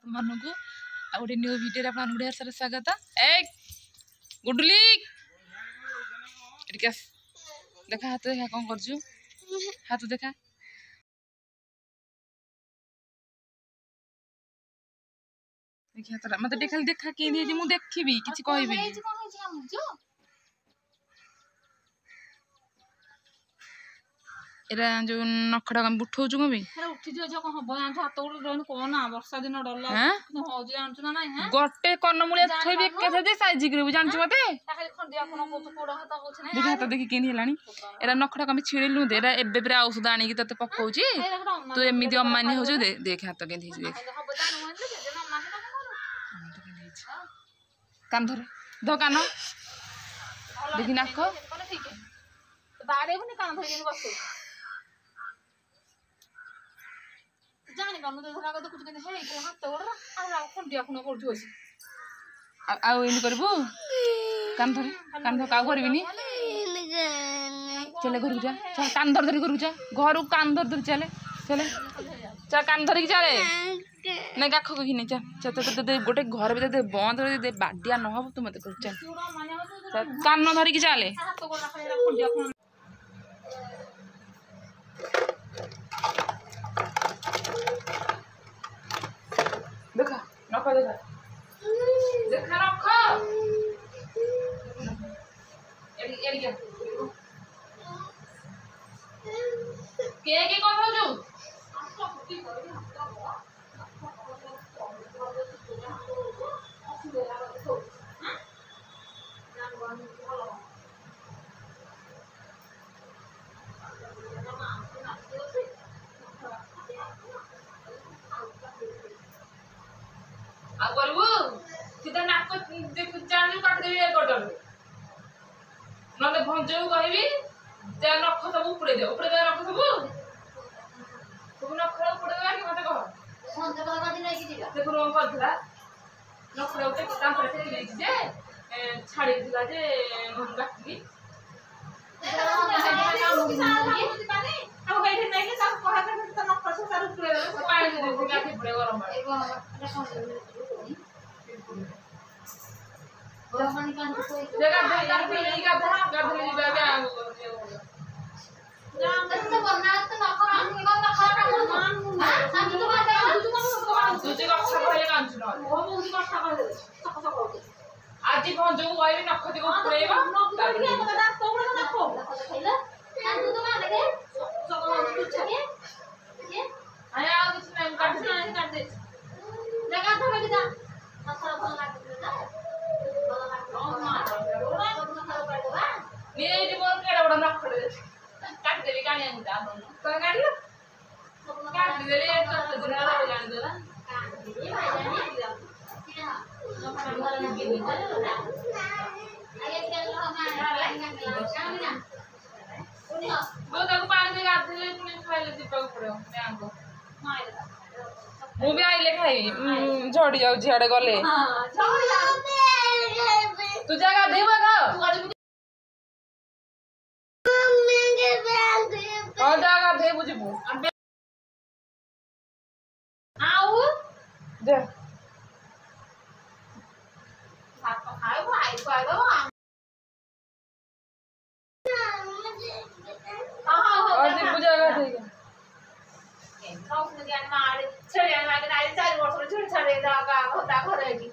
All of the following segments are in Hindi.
आपको गोटे न्यू वीडियो आपको ढेर सारा स्वागत। ए गुडुली देखा हाथ देखा कौन कर हाथ देखा देखा मत खाली देखा कि मुझे देखी किसी कह एरा जो नखड़ा कम उठाउछु कमी उठी जो जो हम बना हाथ गोड़ रहन कोना वर्षा दिन डरला हो जे जानछु ना नहीं है गोटे कन्नमुळे थोइबे केथे दे साइज गिरबु जानछु मते ताकि खंडिया कोन को कोड़ा हाथ होछ नहीं देखा तो देखि केनी हेलानी एरा नखड़ा कमी छिड़िलु दे एरा एबे बेरा औषध आनी कि तते पकौची तो एमिदी अम्मानी हो जो दे देख हाथ केनी हिज देख कान धर दो कान देखि नाक बारे बने कान धर के बस जानी कान तो धरा को कुछ के हे के हाथ गोड़ आ खंडिया कोन करछु अछि आ इन करबू कान धर का करबिनी चले घर जा चल कान धर धर घर जा घर कान धर धर चले चले चल कान धर के चले नहीं गाख को नहीं चल चल गोटे घर भीतर बंद दे बाडिया न हो तू मत कर चल कान धर के चले देखा नख देखा देखा नख एडी एडी के कोन हो जो आगरबू सीधा नाक देख चांदी काट देबी ए गोटल नले भंजऊ कहबी ते नख सब उपड़े दे नख सब नख उपड़े दे कि मते कह फोन तो बाबा दिन की दिला देखो रोम करथला नख उठे काम करे के लेछि जे छाड़ी दिला जे हम बाकी अब बैठे नहीं के सब कहा के तो नख सब सारू उपड़े पानी दे दे गाठी पड़े गरम जगह बेकार पे नहीं का था गधली बाबे आगो जान तो बना तो नख ना खा हां तो बात तुझे का खबरे कांच न हो मुझे का खबर आज कौन जो आइ नख दिगो पड़ेबा ताकि बता तो बड़ा नखो खइला तू तो ना लगे सब कुछ छके ये आया कुछ नहीं काट दे जगह तो लग जा मसाला भल लाग दे नी ये बोल के बड़ा नख दे काट देबी काने अंदा तो काटियो काट दे रे तो दिन हो जाने दे ना ये भाई जानी भी आइले खाई झड़ी जाऊ झड़े गले तू जगह देवा जगह दे बुझबू दे भात खायो भाई खुआइदो आज पूजा का ठीक है खाउन ज्ञान मारे छड़े लागे नाई 4 वर्ष छड़ छड़े दागा होता घरेगी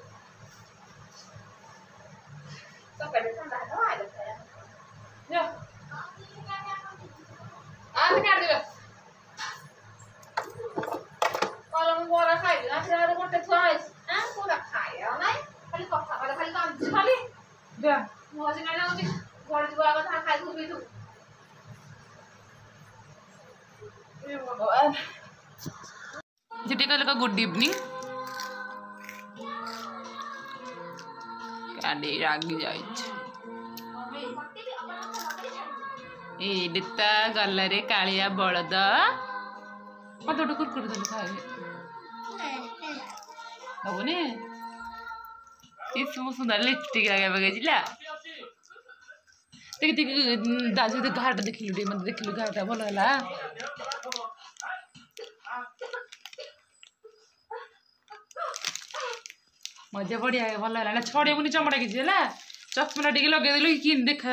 तो पहले ठंडा तो आ जाता है जा आज कर दे कलम बोरा खाइ ना फिर मोटे थोइस हां पूरा खाया नाइ खाली कथा वाला खाली काम खाली जा मोजे ना होती घर जुआ का खाइ खुबी तू जिटी का गुड इवनिंग काडे रागी जाय एडिता गल्लारे कालिया बळद मत तो कुरकुर दल खाए बाबूने इसमो सुंदर लिपस्टिक लगा बगेजिला देख देख दाजू दे घाट देखिलु रे मत देखिलु घाटा भलो हला मजा बढ़िया है भल है छड़े मुनि चमड़ा किसी है चश्मा टे लगे देलु कि देखा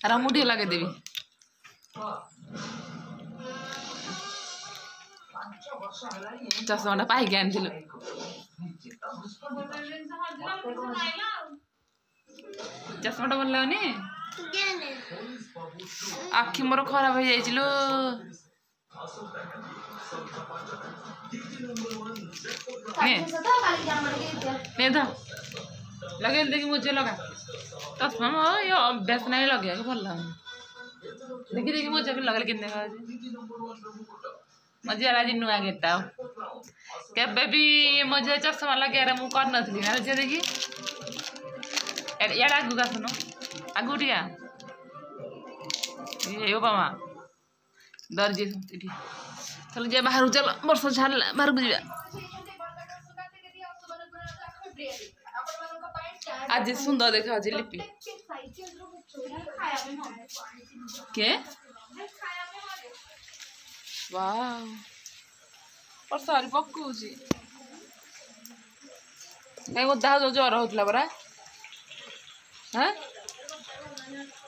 आर मुझे लगे देवी चश्मा पाइक आनी चश्मा भल लगनी आखि मोर खराब हो जाइलो लगे देखी मुझे लगा चश्मा ये अभ्यास नहीं लगे भल लगनी देखी देखी मुझे लगे कि मजे आज नुआ गेटा केबे भी मुझे चश्मा लगे मुझे कर नी ना झे देखी यार आगू का सुनो आगू टिका ये बामा दर्जी चलो जे बाहर चल वर्ष छाड़ा बाहर को आज सुंदर देखा लिपि के वाह और सारी पकौची कहीं ओदा जो ज्वर होता परा हाँ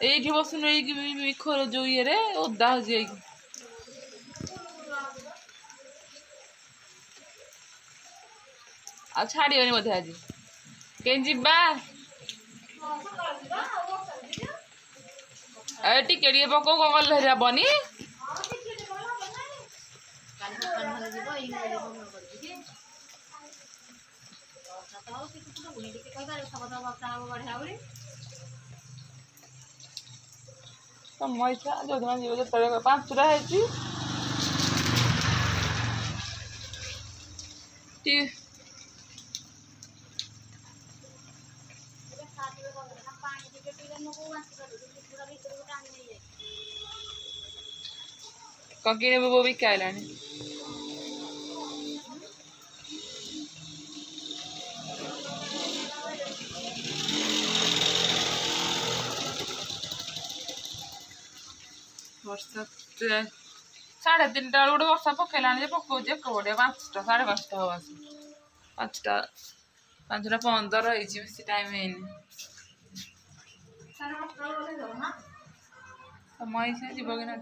ये बसन खोर जो ये ओदा हो जाए आ छाड़ियोनी बोधे आज कहीं जीवा टिके पकौ कौन गल हेबनी समय इच्छा जो दिन जीव जो 5टा है कहीं वो भी क्या लाने वर्षा 3:30 गोटे वर्षा पकड़ानी पकौचे कौटे 5टा 5:30 हवा 5टा 5:15 बेसी टाइम है समय से जीव कि ना